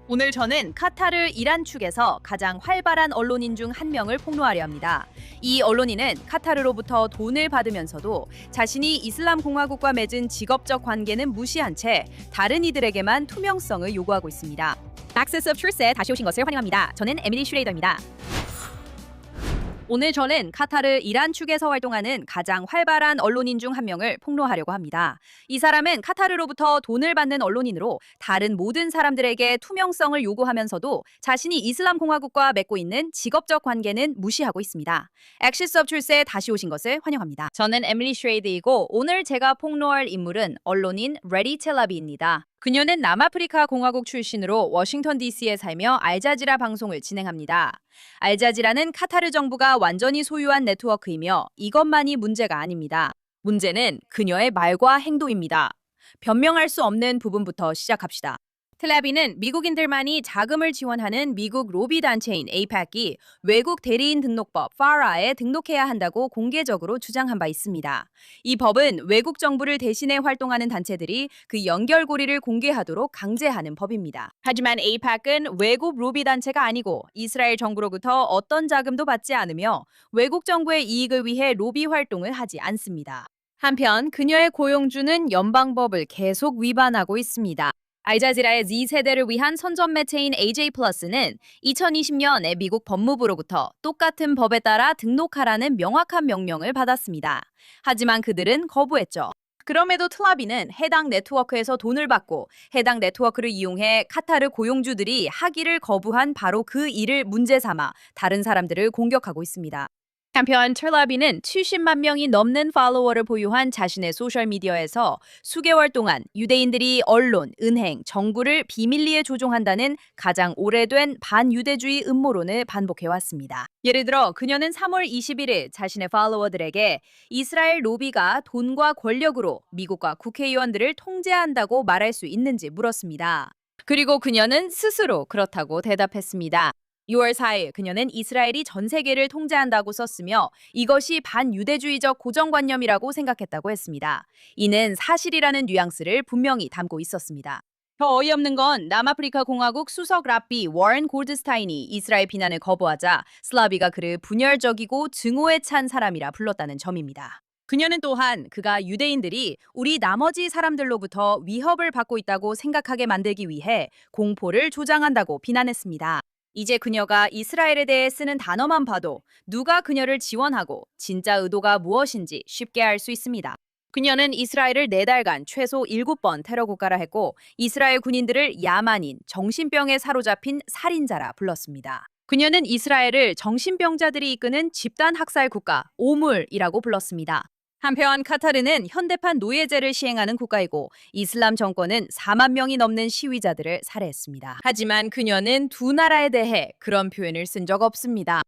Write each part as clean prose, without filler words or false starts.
오늘 저는 카타르 이란 측에서 가장 활발한 언론인 중 한 명을 폭로하려 합니다. 이 언론인은 카타르로부터 돈을 받으면서도 자신이 이슬람 공화국과 맺은 직업적 관계는 무시한 채 다른 이들에게만 투명성을 요구하고 있습니다. Access of Truth에 다시 오신 것을 환영합니다. 저는 에밀리 슈레이더입니다. 오늘 저는 카타르 이란 측에서 활동하는 가장 활발한 언론인 중 한 명을 폭로하려고 합니다. 이 사람은 카타르로부터 돈을 받는 언론인으로 다른 모든 사람들에게 투명성을 요구하면서도 자신이 이슬람 공화국과 맺고 있는 직업적 관계는 무시하고 있습니다. Access of Truth에 다시 오신 것을 환영합니다. 저는 에밀리 슈레이드이고 오늘 제가 폭로할 인물은 언론인 레디 텔라비입니다. 그녀는 남아프리카 공화국 출신으로 워싱턴 DC에 살며 알자지라 방송을 진행합니다. 알자지라는 카타르 정부가 완전히 소유한 네트워크이며 이것만이 문제가 아닙니다. 문제는 그녀의 말과 행동입니다. 변명할 수 없는 부분부터 시작합시다. 텔라비는 미국인들만이 자금을 지원하는 미국 로비 단체인 에이팍이 외국 대리인 등록법 FARA에 등록해야 한다고 공개적으로 주장한 바 있습니다. 이 법은 외국 정부를 대신해 활동하는 단체들이 그 연결고리를 공개하도록 강제하는 법입니다. 하지만 에이팍은 외국 로비 단체가 아니고 이스라엘 정부로부터 어떤 자금도 받지 않으며 외국 정부의 이익을 위해 로비 활동을 하지 않습니다. 한편 그녀의 고용주는 연방법을 계속 위반하고 있습니다. 알자지라의 Z세대를 위한 선전 매체인 AJ+는 2020년에 미국 법무부로부터 똑같은 법에 따라 등록하라는 명확한 명령을 받았습니다. 하지만 그들은 거부했죠. 그럼에도 텔라비는 해당 네트워크에서 돈을 받고 해당 네트워크를 이용해 카타르 고용주들이 하기를 거부한 바로 그 일을 문제 삼아 다른 사람들을 공격하고 있습니다. 한편 텔라비는 70만 명이 넘는 팔로워를 보유한 자신의 소셜미디어에서 수개월 동안 유대인들이 언론, 은행, 정부를 비밀리에 조종한다는 가장 오래된 반유대주의 음모론을 반복해왔습니다. 예를 들어 그녀는 3월 21일 자신의 팔로워들에게 이스라엘 로비가 돈과 권력으로 미국과 국회의원들을 통제한다고 말할 수 있는지 물었습니다. 그리고 그녀는 스스로 그렇다고 대답했습니다. 6월 4일 그녀는 이스라엘이 전 세계를 통제한다고 썼으며 이것이 반유대주의적 고정관념이라고 생각했다고 했습니다. 이는 사실이라는 뉘앙스를 분명히 담고 있었습니다. 더 어이없는 건 남아프리카 공화국 수석 랍비 워런 골드스타인이 이스라엘 비난을 거부하자 슬라비가 그를 분열적이고 증오에 찬 사람이라 불렀다는 점입니다. 그녀는 또한 그가 유대인들이 우리 나머지 사람들로부터 위협을 받고 있다고 생각하게 만들기 위해 공포를 조장한다고 비난했습니다. 이제 그녀가 이스라엘에 대해 쓰는 단어만 봐도 누가 그녀를 지원하고 진짜 의도가 무엇인지 쉽게 알 수 있습니다. 그녀는 이스라엘을 4달간 최소 7번 테러 국가라 했고 이스라엘 군인들을 야만인, 정신병에 사로잡힌 살인자라 불렀습니다. 그녀는 이스라엘을 정신병자들이 이끄는 집단 학살 국가, 오물이라고 불렀습니다. 한편 카타르는 현대판 노예제를 시행하는 국가이고 이슬람 정권은 4만 명이 넘는 시위자들을 살해했습니다. 하지만 그녀는 두 나라에 대해 그런 표현을 쓴 적 없습니다.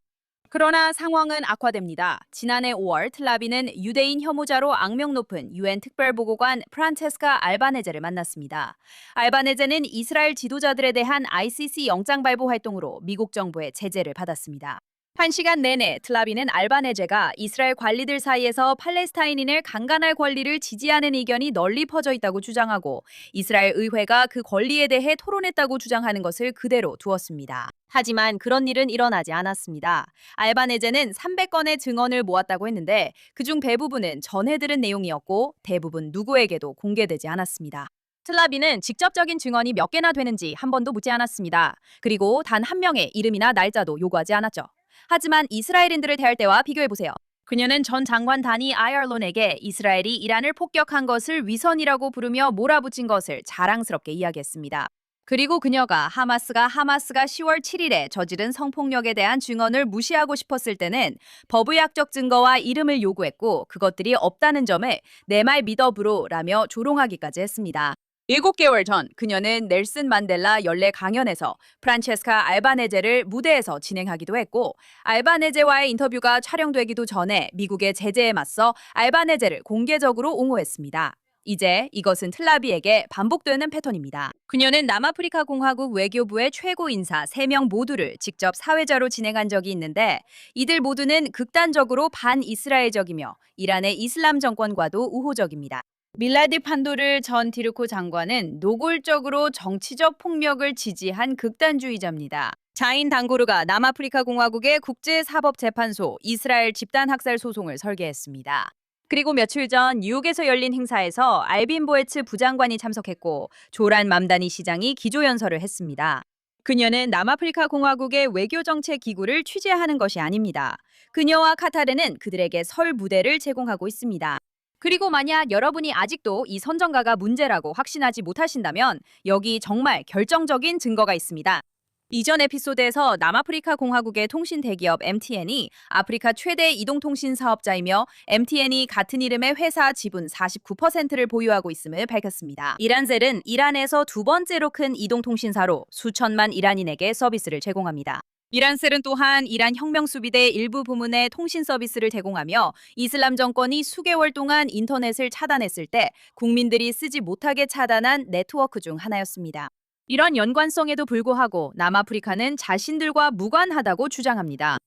그러나 상황은 악화됩니다. 지난해 5월 텔라비는 유대인 혐오자로 악명 높은 유엔 특별보고관 프란체스카 알바네제를 만났습니다. 알바네제는 이스라엘 지도자들에 대한 ICC 영장 발부 활동으로 미국 정부의 제재를 받았습니다. 1시간 내내 텔라비는 알바네제가 이스라엘 관리들 사이에서 팔레스타인인을 강간할 권리를 지지하는 의견이 널리 퍼져 있다고 주장하고 이스라엘 의회가 그 권리에 대해 토론했다고 주장하는 것을 그대로 두었습니다. 하지만 그런 일은 일어나지 않았습니다. 알바네제는 300건의 증언을 모았다고 했는데 그중 대부분은 전해 들은 내용이었고 대부분 누구에게도 공개되지 않았습니다. 텔라비는 직접적인 증언이 몇 개나 되는지 한 번도 묻지 않았습니다. 그리고 단 한 명의 이름이나 날짜도 요구하지 않았죠. 하지만 이스라엘인들을 대할 때와 비교해보세요. 그녀는 전 장관 다니 아이얼론에게 이스라엘이 이란을 폭격한 것을 위선이라고 부르며 몰아붙인 것을 자랑스럽게 이야기했습니다. 그리고 그녀가 하마스가 10월 7일에 저지른 성폭력에 대한 증언을 무시하고 싶었을 때는 법의학적 증거와 이름을 요구했고 그것들이 없다는 점에 내 말 믿어 브로라며 조롱하기까지 했습니다. 7개월 전 그녀는 넬슨 만델라 연례 강연에서 프란체스카 알바네제를 무대에서 진행하기도 했고 알바네제와의 인터뷰가 촬영되기도 전에 미국의 제재에 맞서 알바네제를 공개적으로 옹호했습니다. 이제 이것은 텔라비에게 반복되는 패턴입니다. 그녀는 남아프리카 공화국 외교부의 최고 인사 3명 모두를 직접 사회자로 진행한 적이 있는데 이들 모두는 극단적으로 반이스라엘적이며 이란의 이슬람 정권과도 우호적입니다. 밀라디 판도르 전 디르코 장관은 노골적으로 정치적 폭력을 지지한 극단주의자입니다. 자인 당고르가 남아프리카 공화국의 국제사법재판소 이스라엘 집단 학살 소송을 설계했습니다. 그리고 며칠 전 뉴욕에서 열린 행사에서 알빈 보에츠 부장관이 참석했고 조란 맘다니 시장이 기조연설을 했습니다. 그녀는 남아프리카 공화국의 외교정책 기구를 취재하는 것이 아닙니다. 그녀와 카타르는 그들에게 설 무대를 제공하고 있습니다. 그리고 만약 여러분이 아직도 이 선정가가 문제라고 확신하지 못하신다면 여기 정말 결정적인 증거가 있습니다. 이전 에피소드에서 남아프리카 공화국의 통신 대기업 MTN이 아프리카 최대 이동통신 사업자이며 MTN이 같은 이름의 회사 지분 49%를 보유하고 있음을 밝혔습니다. 이란셀은 이란에서 두 번째로 큰 이동통신사로 수천만 이란인에게 서비스를 제공합니다. 이란셀은 또한 이란 혁명수비대 일부 부문의 통신 서비스를 제공하며 이슬람 정권이 수개월 동안 인터넷을 차단했을 때 국민들이 쓰지 못하게 차단한 네트워크 중 하나였습니다. 이런 연관성에도 불구하고 남아프리카는 자신들과 무관하다고 주장합니다.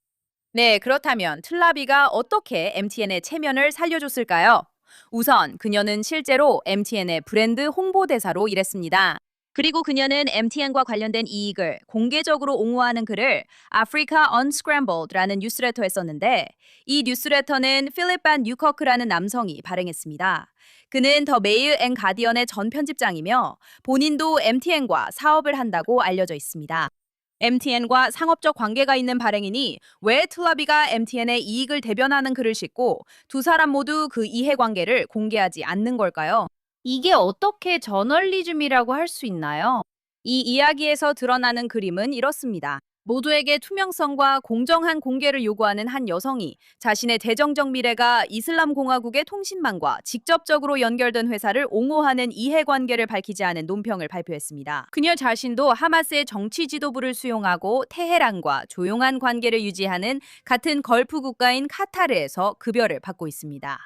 네, 그렇다면 틀라비가 어떻게 MTN의 체면을 살려줬을까요? 우선 그녀는 실제로 MTN의 브랜드 홍보대사로 일했습니다. 그리고 그녀는 MTN과 관련된 이익을 공개적으로 옹호하는 글을 Africa Unscrambled라는 뉴스레터에 썼는데 이 뉴스레터는 필립 반 뉴커크라는 남성이 발행했습니다. 그는 더 메일 앤 가디언의 전 편집장이며 본인도 MTN과 사업을 한다고 알려져 있습니다. MTN과 상업적 관계가 있는 발행이니 왜 틀라비가 MTN의 이익을 대변하는 글을 싣고 두 사람 모두 그 이해관계를 공개하지 않는 걸까요? 이게 어떻게 저널리즘이라고 할 수 있나요? 이 이야기에서 드러나는 그림은 이렇습니다. 모두에게 투명성과 공정한 공개를 요구하는 한 여성이 자신의 재정적 미래가 이슬람 공화국의 통신망과 직접적으로 연결된 회사를 옹호하는 이해관계를 밝히지 않은 논평을 발표했습니다. 그녀 자신도 하마스의 정치 지도부를 수용하고 테헤란과 조용한 관계를 유지하는 같은 걸프 국가인 카타르에서 급여를 받고 있습니다.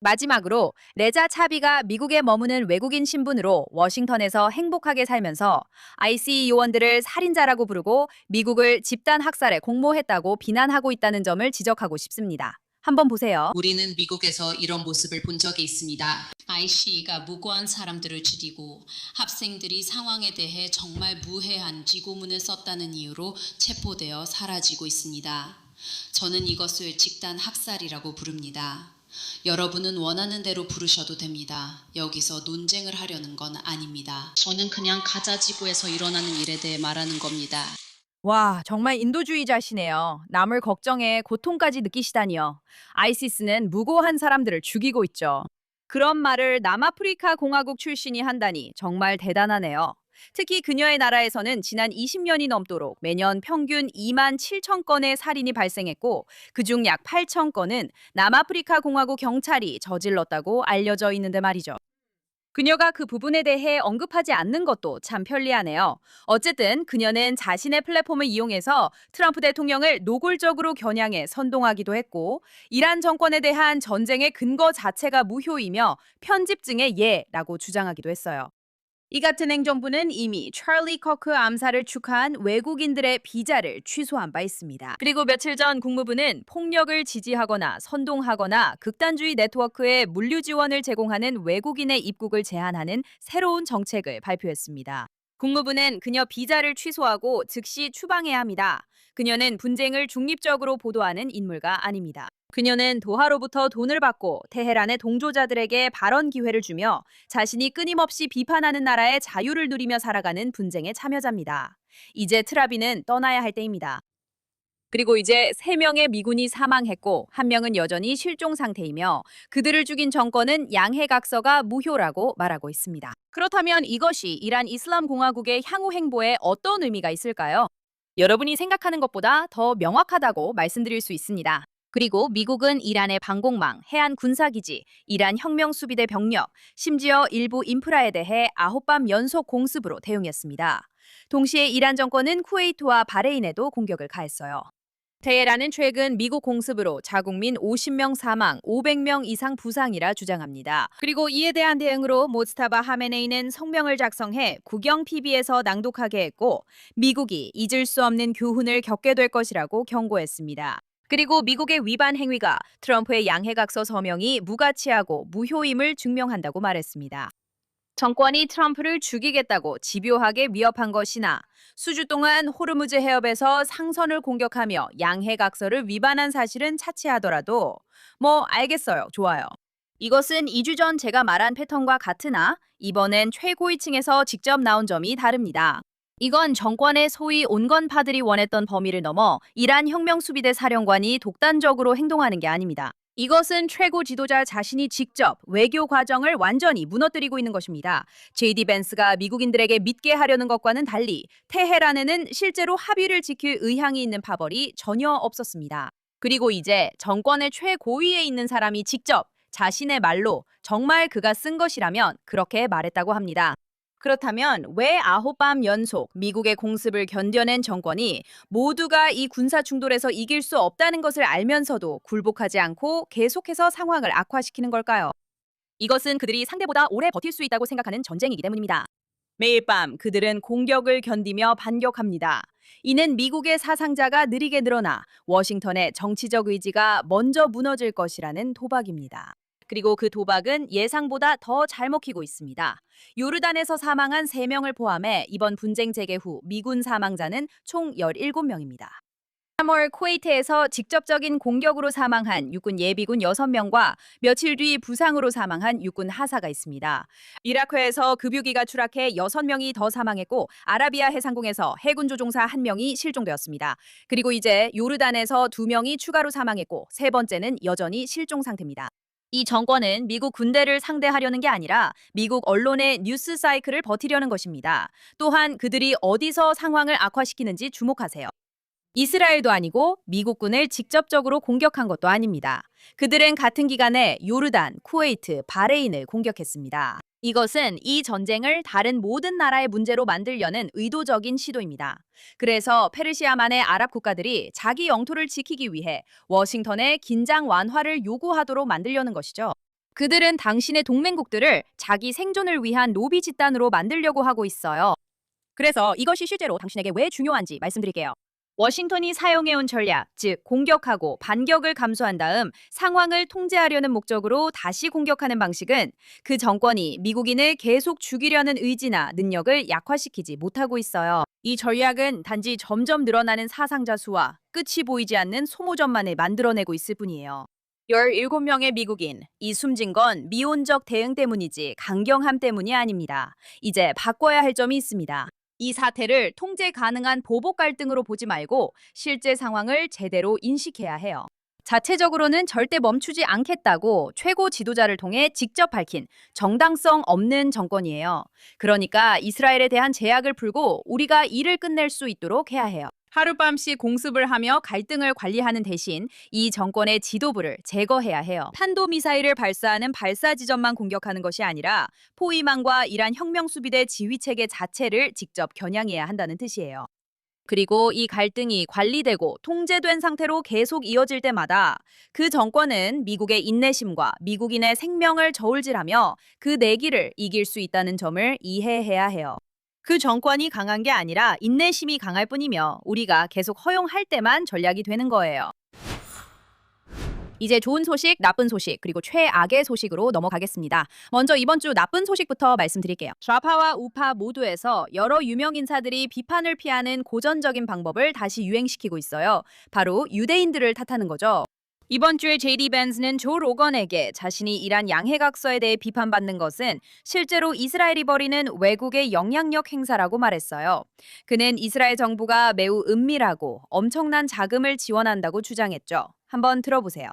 마지막으로 레자 차비가 미국에 머무는 외국인 신분으로 워싱턴에서 행복하게 살면서 IC 요원들을 살인자라고 부르고 미국을 집단 학살에 공모했다고 비난하고 있다는 점을 지적하고 싶습니다. 한번 보세요. 우리는 미국에서 이런 모습을 본 적이 있습니다. IC가 무고한 사람들을 죽이고 학생들이 상황에 대해 정말 무해한 지고문을 썼다는 이유로 체포되어 사라지고 있습니다. 저는 이것을 집단 학살이라고 부릅니다. 여러분은 원하는 대로 부르셔도 됩니다. 여기서 논쟁을 하려는 건 아닙니다. 저는 그냥 가자 지구에서 일어나는 일에 대해 말하는 겁니다. 와, 정말 인도주의자시네요. 남을 걱정해 고통까지 느끼시다니요. 아이시스는 무고한 사람들을 죽이고 있죠. 그런 말을 남아프리카 공화국 출신이 한다니 정말 대단하네요. 특히 그녀의 나라에서는 지난 20년이 넘도록 매년 평균 2만 7천 건의 살인이 발생했고 그중 약 8천 건은 남아프리카 공화국 경찰이 저질렀다고 알려져 있는데 말이죠. 그녀가 그 부분에 대해 언급하지 않는 것도 참 편리하네요. 어쨌든 그녀는 자신의 플랫폼을 이용해서 트럼프 대통령을 노골적으로 겨냥해 선동하기도 했고 이란 정권에 대한 전쟁의 근거 자체가 무효이며 편집증의 예라고 주장하기도 했어요. 이 같은 행정부는 이미 찰리 커크 암살을 축하한 외국인들의 비자를 취소한 바 있습니다. 그리고 며칠 전 국무부는 폭력을 지지하거나 선동하거나 극단주의 네트워크에 물류 지원을 제공하는 외국인의 입국을 제한하는 새로운 정책을 발표했습니다. 국무부는 그녀 비자를 취소하고 즉시 추방해야 합니다. 그녀는 분쟁을 중립적으로 보도하는 인물가 아닙니다. 그녀는 도하로부터 돈을 받고 테헤란의 동조자들에게 발언 기회를 주며 자신이 끊임없이 비판하는 나라의 자유를 누리며 살아가는 분쟁의 참여자입니다. 이제 트라비는 떠나야 할 때입니다. 그리고 이제 3명의 미군이 사망했고 1명은 여전히 실종 상태이며 그들을 죽인 정권은 양해각서가 무효라고 말하고 있습니다. 그렇다면 이것이 이란 이슬람 공화국의 향후 행보에 어떤 의미가 있을까요? 여러분이 생각하는 것보다 더 명확하다고 말씀드릴 수 있습니다. 그리고 미국은 이란의 방공망, 해안 군사기지, 이란 혁명수비대 병력, 심지어 일부 인프라에 대해 9밤 연속 공습으로 대응했습니다. 동시에 이란 정권은 쿠웨이트와 바레인에도 공격을 가했어요. 테헤란은 최근 미국 공습으로 자국민 50명 사망, 500명 이상 부상이라 주장합니다. 그리고 이에 대한 대응으로 모스타바 하메네이는 성명을 작성해 국영 TV에서 낭독하게 했고 미국이 잊을 수 없는 교훈을 겪게 될 것이라고 경고했습니다. 그리고 미국의 위반 행위가 트럼프의 양해각서 서명이 무가치하고 무효임을 증명한다고 말했습니다. 정권이 트럼프를 죽이겠다고 집요하게 위협한 것이나 수주 동안 호르무즈 해협에서 상선을 공격하며 양해각서를 위반한 사실은 차치하더라도 알겠어요. 좋아요. 이것은 2주 전 제가 말한 패턴과 같으나 이번엔 최고위층에서 직접 나온 점이 다릅니다. 이건 정권의 소위 온건파들이 원했던 범위를 넘어 이란 혁명수비대 사령관이 독단적으로 행동하는 게 아닙니다. 이것은 최고 지도자 자신이 직접 외교 과정을 완전히 무너뜨리고 있는 것입니다. JD 벤스가 미국인들에게 믿게 하려는 것과는 달리 테헤란에는 실제로 합의를 지킬 의향이 있는 파벌이 전혀 없었습니다. 그리고 이제 정권의 최고위에 있는 사람이 직접 자신의 말로 정말 그가 쓴 것이라면 그렇게 말했다고 합니다. 그렇다면 왜 9밤 연속 미국의 공습을 견뎌낸 정권이 모두가 이 군사 충돌에서 이길 수 없다는 것을 알면서도 굴복하지 않고 계속해서 상황을 악화시키는 걸까요? 이것은 그들이 상대보다 오래 버틸 수 있다고 생각하는 전쟁이기 때문입니다. 매일 밤 그들은 공격을 견디며 반격합니다. 이는 미국의 사상자가 느리게 늘어나 워싱턴의 정치적 의지가 먼저 무너질 것이라는 도박입니다. 그리고 그 도박은 예상보다 더 잘 먹히고 있습니다. 요르단에서 사망한 3명을 포함해 이번 분쟁 재개 후 미군 사망자는 총 17명입니다. 3월 쿠웨이트에서 직접적인 공격으로 사망한 육군 예비군 6명과 며칠 뒤 부상으로 사망한 육군 하사가 있습니다. 이라크에서 급유기가 추락해 6명이 더 사망했고 아라비아 해상공에서 해군 조종사 1명이 실종되었습니다. 그리고 이제 요르단에서 2명이 추가로 사망했고 세 번째는 여전히 실종 상태입니다. 이 정권은 미국 군대를 상대하려는 게 아니라 미국 언론의 뉴스 사이클을 버티려는 것입니다. 또한 그들이 어디서 상황을 악화시키는지 주목하세요. 이스라엘도 아니고 미국군을 직접적으로 공격한 것도 아닙니다. 그들은 같은 기간에 요르단, 쿠웨이트, 바레인을 공격했습니다. 이것은 이 전쟁을 다른 모든 나라의 문제로 만들려는 의도적인 시도입니다. 그래서 페르시아만의 아랍 국가들이 자기 영토를 지키기 위해 워싱턴에 긴장 완화를 요구하도록 만들려는 것이죠. 그들은 당신의 동맹국들을 자기 생존을 위한 로비 집단으로 만들려고 하고 있어요. 그래서 이것이 실제로 당신에게 왜 중요한지 말씀드릴게요. 워싱턴이 사용해온 전략, 즉 공격하고 반격을 감수한 다음 상황을 통제하려는 목적으로 다시 공격하는 방식은 그 정권이 미국인을 계속 죽이려는 의지나 능력을 약화시키지 못하고 있어요. 이 전략은 단지 점점 늘어나는 사상자 수와 끝이 보이지 않는 소모전만을 만들어내고 있을 뿐이에요. 17명의 미국인, 이 숨진 건 미온적 대응 때문이지 강경함 때문이 아닙니다. 이제 바꿔야 할 점이 있습니다. 이 사태를 통제 가능한 보복 갈등으로 보지 말고 실제 상황을 제대로 인식해야 해요. 자체적으로는 절대 멈추지 않겠다고 최고 지도자를 통해 직접 밝힌 정당성 없는 정권이에요. 그러니까 이스라엘에 대한 제약을 풀고 우리가 일을 끝낼 수 있도록 해야 해요. 하룻밤씩 공습을 하며 갈등을 관리하는 대신 이 정권의 지도부를 제거해야 해요. 탄도미사일을 발사하는 발사 지점만 공격하는 것이 아니라 포위망과 이란 혁명수비대 지휘체계 자체를 직접 겨냥해야 한다는 뜻이에요. 그리고 이 갈등이 관리되고 통제된 상태로 계속 이어질 때마다 그 정권은 미국의 인내심과 미국인의 생명을 저울질하며 그 내기를 이길 수 있다는 점을 이해해야 해요. 그 정권이 강한 게 아니라 인내심이 강할 뿐이며 우리가 계속 허용할 때만 전략이 되는 거예요. 이제 좋은 소식, 나쁜 소식, 그리고 최악의 소식으로 넘어가겠습니다. 먼저 이번 주 나쁜 소식부터 말씀드릴게요. 좌파와 우파 모두에서 여러 유명 인사들이 비판을 피하는 고전적인 방법을 다시 유행시키고 있어요. 바로 유대인들을 탓하는 거죠. 이번 주에 JD 벤스는 조 로건에게 자신이 이란 양해각서에 대해 비판받는 것은 실제로 이스라엘이 벌이는 외국의 영향력 행사라고 말했어요. 그는 이스라엘 정부가 매우 은밀하고 엄청난 자금을 지원한다고 주장했죠. 한번 들어보세요.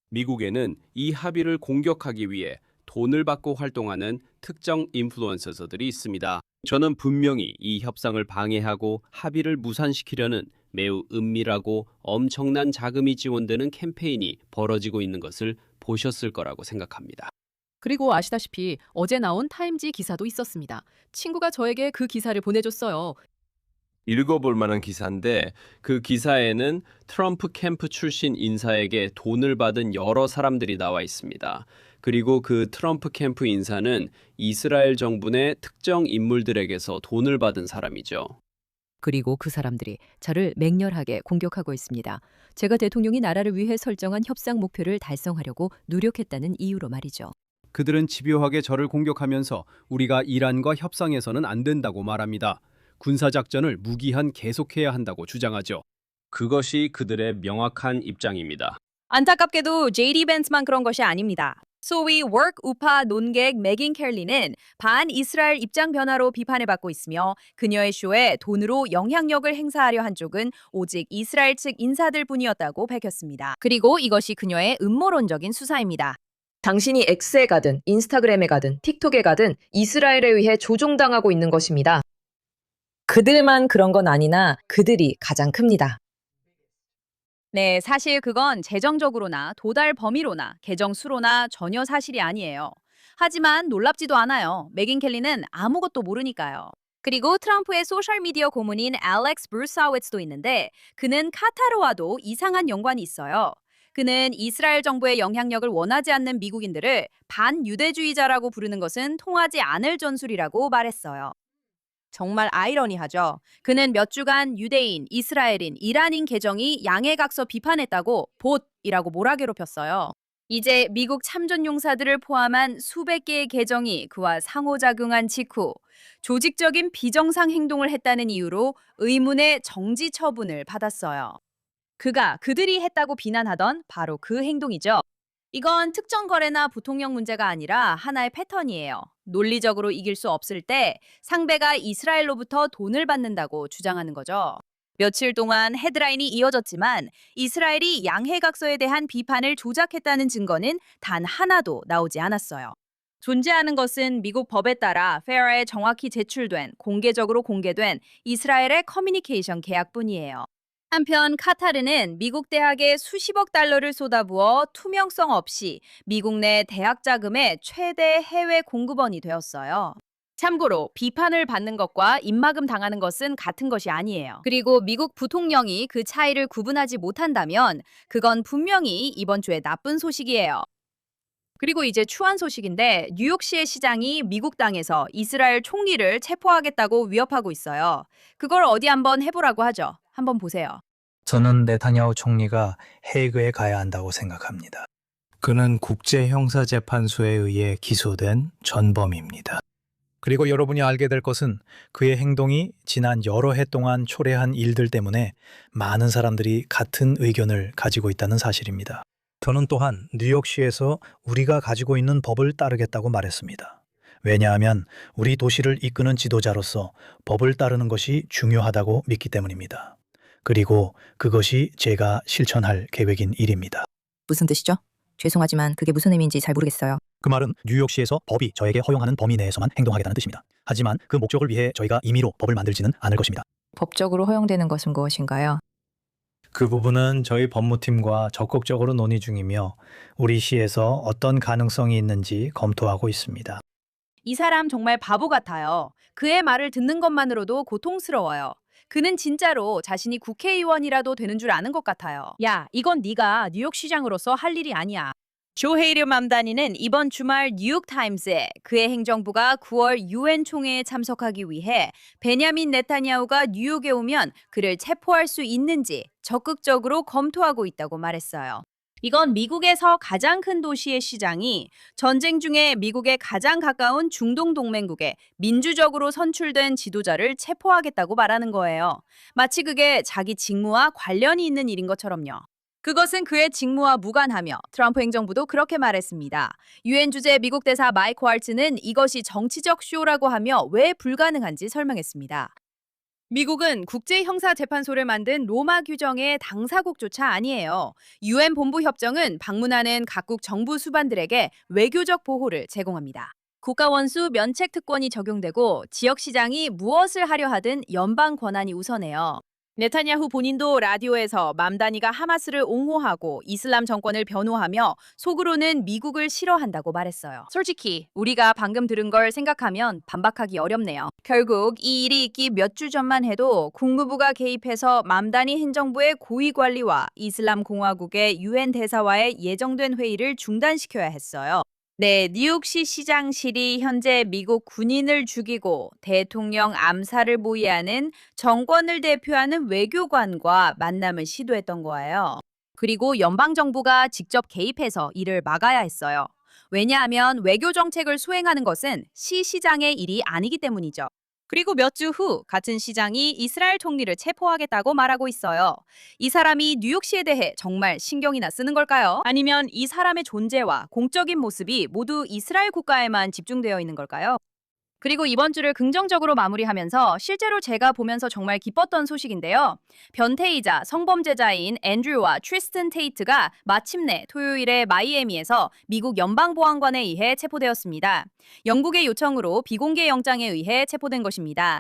미국에는 이 합의를 공격하기 위해 돈을 받고 활동하는 특정 인플루언서들이 있습니다. 저는 분명히 이 협상을 방해하고 합의를 무산시키려는 매우 은밀하고 엄청난 자금이 지원되는 캠페인이 벌어지고 있는 것을 보셨을 거라고 생각합니다. 그리고 아시다시피 어제 나온 타임지 기사도 있었습니다. 친구가 저에게 그 기사를 보내줬어요. 읽어볼 만한 기사인데 그 기사에는 트럼프 캠프 출신 인사에게 돈을 받은 여러 사람들이 나와 있습니다. 그리고 그 트럼프 캠프 인사는 이스라엘 정부 내 특정 인물들에게서 돈을 받은 사람이죠. 그리고 그 사람들이 저를 맹렬하게 공격하고 있습니다. 제가 대통령이 나라를 위해 설정한 협상 목표를 달성하려고 노력했다는 이유로 말이죠. 그들은 집요하게 저를 공격하면서 우리가 이란과 협상해서는 안 된다고 말합니다. 군사작전을 무기한 계속해야 한다고 주장하죠. 그것이 그들의 명확한 입장입니다. 안타깝게도 JD 벤츠만 그런 것이 아닙니다. 소위 워크 우파 논객 메긴 켈리는 반이스라엘 입장 변화로 비판을 받고 있으며 그녀의 쇼에 돈으로 영향력을 행사하려 한 쪽은 오직 이스라엘 측 인사들뿐이었다고 밝혔습니다. 그리고 이것이 그녀의 음모론적인 수사입니다. 당신이 X에 가든 인스타그램에 가든 틱톡에 가든 이스라엘에 의해 조종당하고 있는 것입니다. 그들만 그런 건 아니나 그들이 가장 큽니다. 네, 사실 그건 재정적으로나 도달 범위로나 계정 수로나 전혀 사실이 아니에요. 하지만 놀랍지도 않아요. 메긴 켈리는 아무것도 모르니까요. 그리고 트럼프의 소셜미디어 고문인 알렉스 브루사위츠도 있는데 그는 카타르와도 이상한 연관이 있어요. 그는 이스라엘 정부의 영향력을 원하지 않는 미국인들을 반유대주의자라고 부르는 것은 통하지 않을 전술이라고 말했어요. 정말 아이러니하죠. 그는 몇 주간 유대인, 이스라엘인, 이란인 계정이 양해각서 비판했다고 봇이라고 몰아괴롭혔어요. 이제 미국 참전용사들을 포함한 수백 개의 계정이 그와 상호작용한 직후 조직적인 비정상 행동을 했다는 이유로 의문의 정지 처분을 받았어요. 그들이 했다고 비난하던 바로 그 행동이죠. 이건 특정 거래나 부통령 문제가 아니라 하나의 패턴이에요. 논리적으로 이길 수 없을 때 상대가 이스라엘로부터 돈을 받는다고 주장하는 거죠. 며칠 동안 헤드라인이 이어졌지만 이스라엘이 양해각서에 대한 비판을 조작했다는 증거는 단 하나도 나오지 않았어요. 존재하는 것은 미국 법에 따라 페라에 정확히 제출된, 공개적으로 공개된 이스라엘의 커뮤니케이션 계약뿐이에요. 한편 카타르는 미국 대학에 수십억 달러를 쏟아부어 투명성 없이 미국 내 대학 자금의 최대 해외 공급원이 되었어요. 참고로 비판을 받는 것과 입막음 당하는 것은 같은 것이 아니에요. 그리고 미국 부통령이 그 차이를 구분하지 못한다면 그건 분명히 이번 주에 나쁜 소식이에요. 그리고 이제 추한 소식인데 뉴욕시의 시장이 미국 땅에서 이스라엘 총리를 체포하겠다고 위협하고 있어요. 그걸 어디 한번 해보라고 하죠. 한번 보세요. 저는 네타냐후 총리가 헤이그에 가야 한다고 생각합니다. 그는 국제형사재판소에 의해 기소된 전범입니다. 그리고 여러분이 알게 될 것은 그의 행동이 지난 여러 해 동안 초래한 일들 때문에 많은 사람들이 같은 의견을 가지고 있다는 사실입니다. 저는 또한 뉴욕시에서 우리가 가지고 있는 법을 따르겠다고 말했습니다. 왜냐하면 우리 도시를 이끄는 지도자로서 법을 따르는 것이 중요하다고 믿기 때문입니다. 그리고 그것이 제가 실천할 계획인 일입니다. 무슨 뜻이죠? 죄송하지만 그게 무슨 의미인지 잘 모르겠어요. 그 말은 뉴욕시에서 법이 저에게 허용하는 범위 내에서만 행동하겠다는 뜻입니다. 하지만 그 목적을 위해 저희가 임의로 법을 만들지는 않을 것입니다. 법적으로 허용되는 것은 무엇인가요? 그 부분은 저희 법무팀과 적극적으로 논의 중이며 우리 시에서 어떤 가능성이 있는지 검토하고 있습니다. 이 사람 정말 바보 같아요. 그의 말을 듣는 것만으로도 고통스러워요. 그는 진짜로 자신이 국회의원이라도 되는 줄 아는 것 같아요. 야, 이건 네가 뉴욕시장으로서 할 일이 아니야. 조 헤이리 맘다니는 이번 주말 뉴욕타임스에 그의 행정부가 9월 유엔 총회에 참석하기 위해 베냐민 네타냐후가 뉴욕에 오면 그를 체포할 수 있는지 적극적으로 검토하고 있다고 말했어요. 이건 미국에서 가장 큰 도시의 시장이 전쟁 중에 미국에 가장 가까운 중동 동맹국에 민주적으로 선출된 지도자를 체포하겠다고 말하는 거예요. 마치 그게 자기 직무와 관련이 있는 일인 것처럼요. 그것은 그의 직무와 무관하며 트럼프 행정부도 그렇게 말했습니다. 유엔 주재 미국 대사 마이크 왈츠는 이것이 정치적 쇼라고 하며 왜 불가능한지 설명했습니다. 미국은 국제형사재판소를 만든 로마 규정의 당사국조차 아니에요. 유엔 본부 협정은 방문하는 각국 정부 수반들에게 외교적 보호를 제공합니다. 국가원수 면책 특권이 적용되고 지역시장이 무엇을 하려 하든 연방 권한이 우선해요. 네타냐후 본인도 라디오에서 맘다니가 하마스를 옹호하고 이슬람 정권을 변호하며 속으로는 미국을 싫어한다고 말했어요. 솔직히 우리가 방금 들은 걸 생각하면 반박하기 어렵네요. 결국 이 일이 있기 몇 주 전만 해도 국무부가 개입해서 맘다니 행정부의 고위 관리와 이슬람 공화국의 유엔 대사와의 예정된 회의를 중단시켜야 했어요. 네, 뉴욕시 시장실이 현재 미국 군인을 죽이고 대통령 암살을 모의하는 정권을 대표하는 외교관과 만남을 시도했던 거예요. 그리고 연방정부가 직접 개입해서 이를 막아야 했어요. 왜냐하면 외교 정책을 수행하는 것은 시장의 일이 아니기 때문이죠. 그리고 몇 주 후 같은 시장이 이스라엘 총리를 체포하겠다고 말하고 있어요. 이 사람이 뉴욕시에 대해 정말 신경이나 쓰는 걸까요? 아니면 이 사람의 존재와 공적인 모습이 모두 이스라엘 국가에만 집중되어 있는 걸까요? 그리고 이번 주를 긍정적으로 마무리하면서 실제로 제가 보면서 정말 기뻤던 소식인데요. 변태이자 성범죄자인 앤드류와 트리스튼 테이트가 마침내 토요일에 마이애미에서 미국 연방보안관에 의해 체포되었습니다. 영국의 요청으로 비공개 영장에 의해 체포된 것입니다.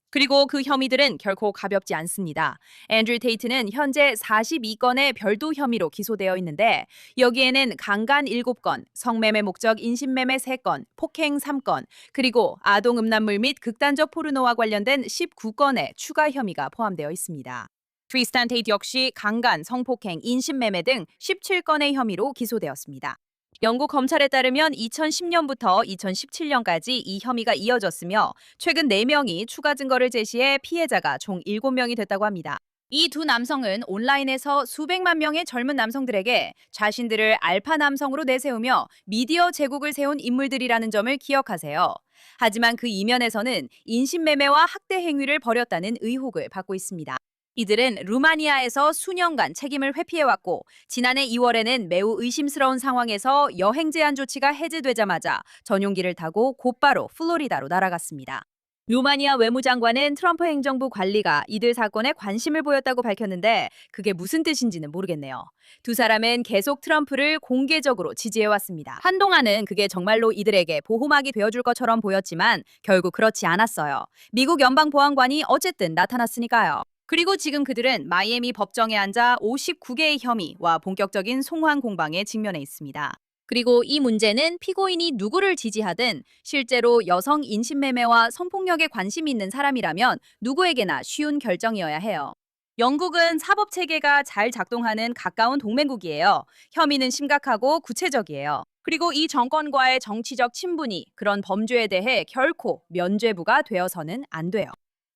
그리고 그 혐의들은 결코 가볍지 않습니다. 앤드류 테이트는 현재 42건의 별도 혐의로 기소되어 있는데 여기에는 강간 7건, 성매매 목적 인신매매 3건, 폭행 3건, 그리고 아동 음란물 및 극단적 포르노와 관련된 19건의 추가 혐의가 포함되어 있습니다. 트리스탄 테이트 역시 강간, 성폭행, 인신매매 등 17건의 혐의로 기소되었습니다. 영국 검찰에 따르면 2010년부터 2017년까지 이 혐의가 이어졌으며 최근 4명이 추가 증거를 제시해 피해자가 총 7명이 됐다고 합니다. 이 두 남성은 온라인에서 수백만 명의 젊은 남성들에게 자신들을 알파 남성으로 내세우며 미디어 제국을 세운 인물들이라는 점을 기억하세요. 하지만 그 이면에서는 인신매매와 학대 행위를 벌였다는 의혹을 받고 있습니다. 이들은 루마니아에서 수년간 책임을 회피해왔고 지난해 2월에는 매우 의심스러운 상황에서 여행 제한 조치가 해제되자마자 전용기를 타고 곧바로 플로리다로 날아갔습니다. 루마니아 외무장관은 트럼프 행정부 관리가 이들 사건에 관심을 보였다고 밝혔는데 그게 무슨 뜻인지는 모르겠네요. 두 사람은 계속 트럼프를 공개적으로 지지해왔습니다. 한동안은 그게 정말로 이들에게 보호막이 되어줄 것처럼 보였지만 결국 그렇지 않았어요. 미국 연방보안관이 어쨌든 나타났으니까요. 그리고 지금 그들은 마이애미 법정에 앉아 59개의 혐의와 본격적인 송환 공방에 직면해 있습니다. 그리고 이 문제는 피고인이 누구를 지지하든 실제로 여성 인신매매와 성폭력에 관심이 있는 사람이라면 누구에게나 쉬운 결정이어야 해요. 영국은 사법체계가 잘 작동하는 가까운 동맹국이에요. 혐의는 심각하고 구체적이에요. 그리고 이 정권과의 정치적 친분이 그런 범죄에 대해 결코 면죄부가 되어서는 안 돼요.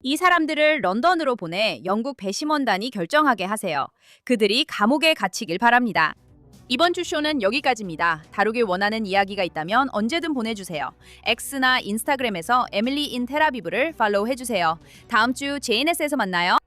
이 사람들을 런던으로 보내 영국 배심원단이 결정하게 하세요. 그들이 감옥에 갇히길 바랍니다. 이번 주 쇼는 여기까지입니다. 다루길 원하는 이야기가 있다면 언제든 보내주세요. X나 인스타그램에서 에밀리 인 텔아비브를 팔로우 해주세요. 다음 주 JNS에서 만나요.